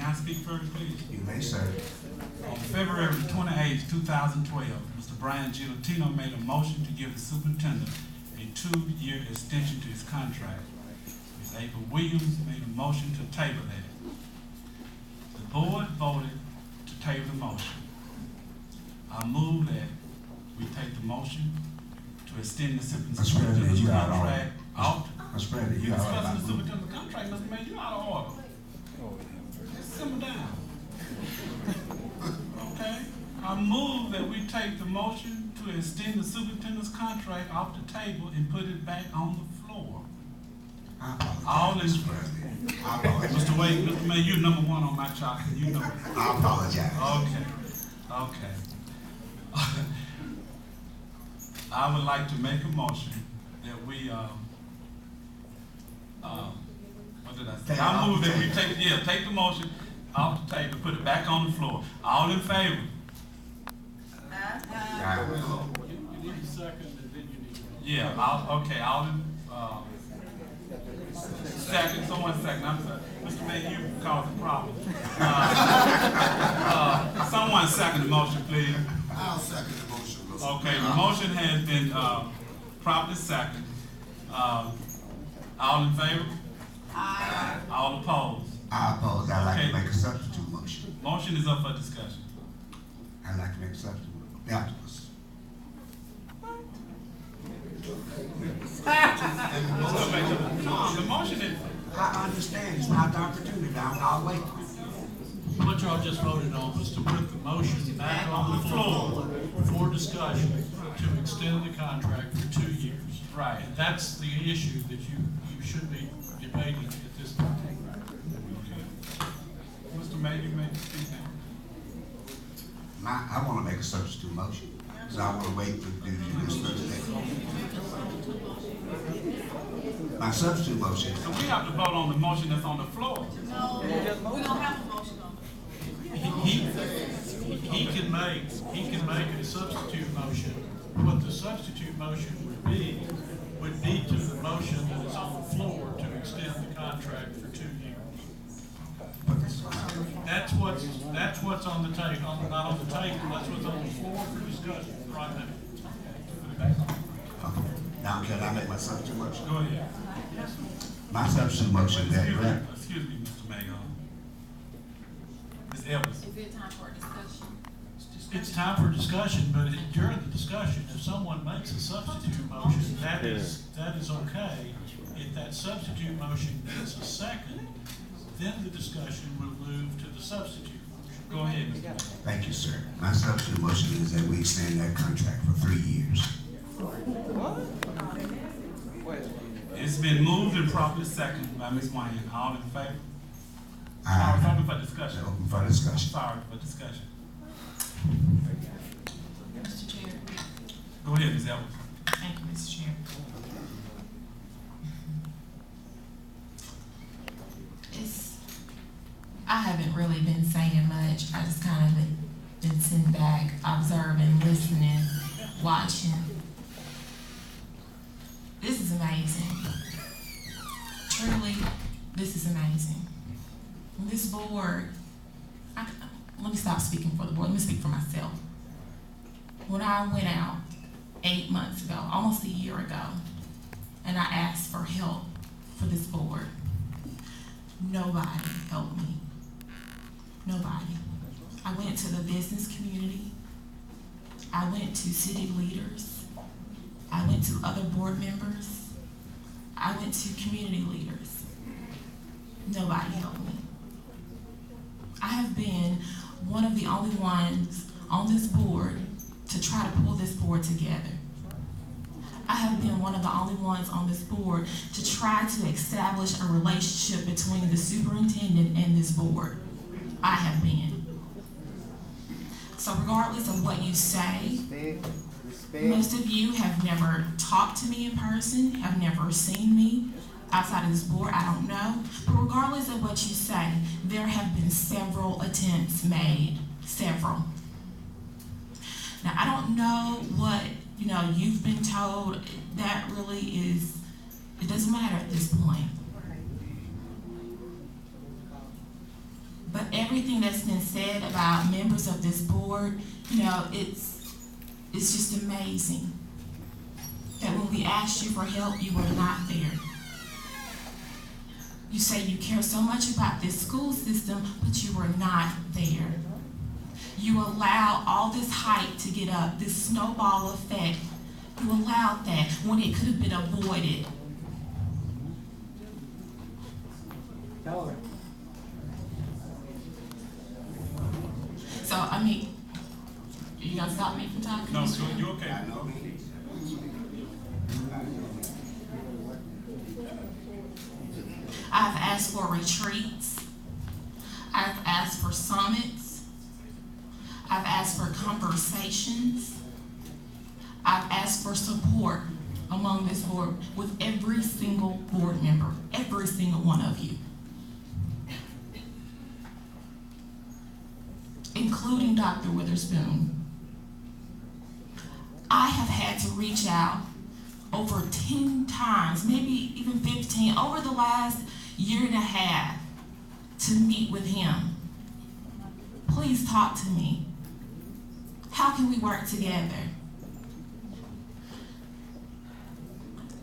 I speak first, please? You may, sir. On February 28, 2012, Mr. Brian G. Latino made a motion to give the superintendent a 2-year extension to his contract. Ms. April Williams made a motion to table that. The board voted to table the motion. I move that we take the motion to extend the superintendent's contract out. Mr. President, You're discussing the superintendent's contract, Mr. Mayor, you're out of order. Just simmer down. Okay? I move that we take the motion to extend the superintendent's contract off the table and put it back on the floor. I apologize. All in, Mr. President. I apologize. Mr. Wade, Mr. Mayor, you're number one on my chart. You know it. I apologize. Okay. I would like to make a motion that we, what did I say? I move that we take the motion off the table, put it back on the floor. All in favor? You need a second and then you need to. Yeah, all in, second, someone second, I'm sorry. Mr. Mayor, you caused a problem. Someone second the motion, please. I'll second the motion. Okay, the motion has been, properly second. All in favor? Aye. All opposed? I oppose. I'd like Okay. to make a substitute motion. Motion is up for discussion. I'd like to make a substitute. Afterwards. No, the motion is, I understand. It's not the opportunity. I'll wait. What y'all just voted on was to put the motion back on the floor for discussion to extend the contract for 2 years. right. And that's the issue that you should be debating at this point. Mr. Mayor, you may speak now. I want to make a substitute motion. So I want to wait to do this Thursday. My substitute motion. So we have to vote on the motion that's on the floor. No, we don't have a motion on. He can make a substitute motion. What the substitute motion would be to the motion that is on the floor to extend the contract for 2 years. That's what's on the table, not on the table, that's what's on the floor for discussion right now. Okay. Now can I make my substitute motion? Go ahead. My substitute motion is that Excuse me, Mr. Mayor. Ms. Evans. Is it time for a discussion? It's time for discussion, but during the discussion, if someone makes a substitute motion, that is okay. If that substitute motion gets a second, then the discussion will move to the substitute motion. Go ahead, Mr. Mayor. Thank you, sir. My substitute motion is that we extend that contract for 3 years. It's been moved and properly seconded by Ms. Wayne. All in favor? Aye. Sorry, open for discussion. Open for discussion. Sorry for discussion. Mr. Chair. Go ahead, Ms. Evans. Thank you, Mr. Chair. I haven't really been saying much. I just kind of been sitting back, observing, listening, watching. This is amazing. Truly, this is amazing. This board, let me stop speaking for the board, let me speak for myself. When I went out 8 months ago, almost a year ago, and I asked for help for this board, nobody helped me. Nobody. I went to the business community. I went to city leaders. I went to other board members. I went to community leaders. Nobody helped me. I have been one of the only ones on this board to try to pull this board together. I have been one of the only ones on this board to try to establish a relationship between the superintendent and this board. I have been. So regardless of what you say, most of you have never talked to me in person, have never seen me outside of this board, I don't know. But regardless of what you say, there have been several attempts made, several. Now, I don't know what, you've been told. That really is, it doesn't matter at this point. But everything that's been said about members of this board, you know, it's just amazing that when we asked you for help, you were not there. You say you care so much about this school system, but you were not there. You allowed all this hype to get up, this snowball effect. You allowed that when it could have been avoided. So, I mean, you gonna stop me from talking? No, so you okay? I've asked for retreats. I've asked for summits. I've asked for conversations. I've asked for support among this board with every single board member, every single one of you, including Dr. Witherspoon. I have had to reach out over 10 times, maybe even 15, over the last year and a half to meet with him. Please talk to me. How can we work together?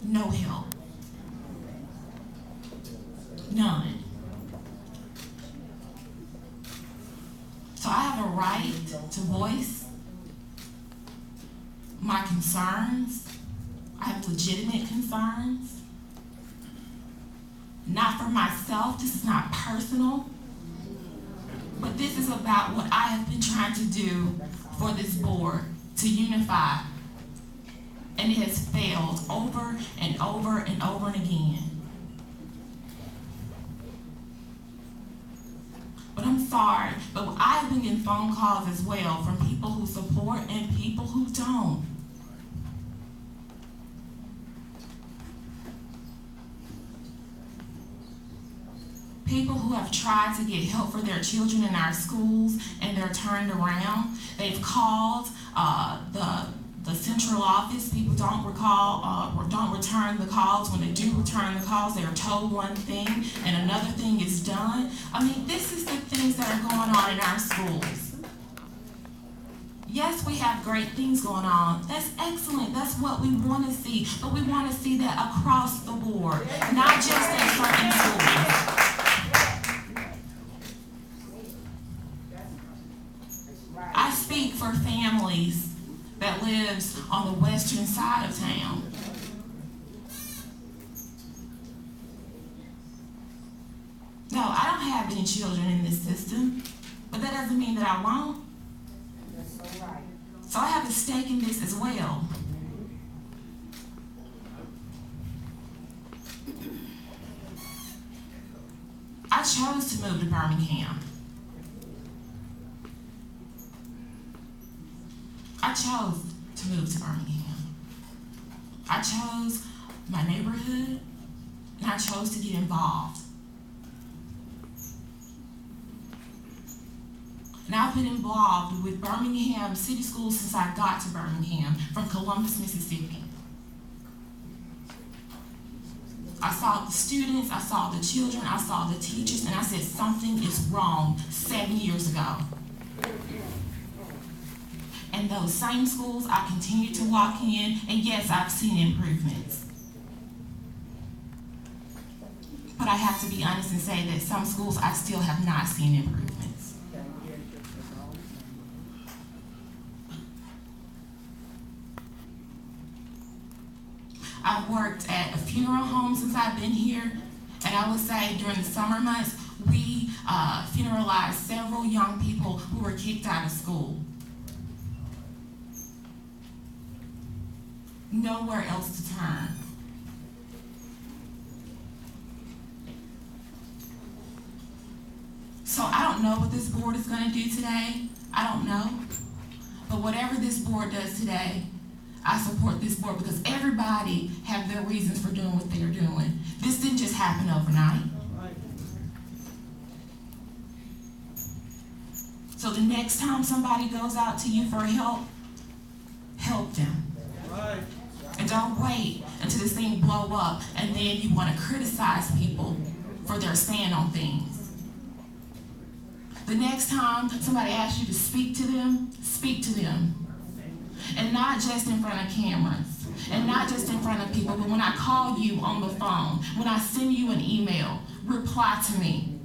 No help. None. So I have a right to voice my concerns. I have legitimate concerns. Not for myself, this is not personal, but this is about what I have been trying to do for this board, to unify. And it has failed over and over and over and again. But I'm sorry, but I've been getting phone calls as well from people who support and people who don't. People who have tried to get help for their children in our schools and they're turned around. They've called the central office. People don't don't return the calls. When they do return the calls, they are told one thing and another thing is done. I mean, this is the things that are going on in our schools. Yes, we have great things going on. That's excellent. That's what we want to see. But we want to see that across the board, not just in certain schools. I speak for families that lives on the western side of town. No, I don't have any children in this system, but that doesn't mean that I won't. So I have a stake in this as well. I chose to move to Birmingham. I chose to move to Birmingham. I chose my neighborhood, and I chose to get involved. And I've been involved with Birmingham City Schools since I got to Birmingham from Columbus, Mississippi. I saw the students, I saw the children, I saw the teachers, and I said something is wrong 7 years ago. And those same schools, I continue to walk in, and yes, I've seen improvements. But I have to be honest and say that some schools I still have not seen improvements. I've worked at a funeral home since I've been here, and I would say during the summer months, we funeralized several young people who were kicked out of school. Nowhere else to turn. So I don't know what this board is going to do today. I don't know. But whatever this board does today, I support this board because everybody have their reasons for doing what they're doing. This didn't just happen overnight. So the next time somebody goes out to you for help, help them. Right. And don't wait until this thing blow up and then you want to criticize people for their stand on things. The next time somebody asks you to speak to them, speak to them. And not just in front of cameras, and not just in front of people, but when I call you on the phone, when I send you an email, reply to me.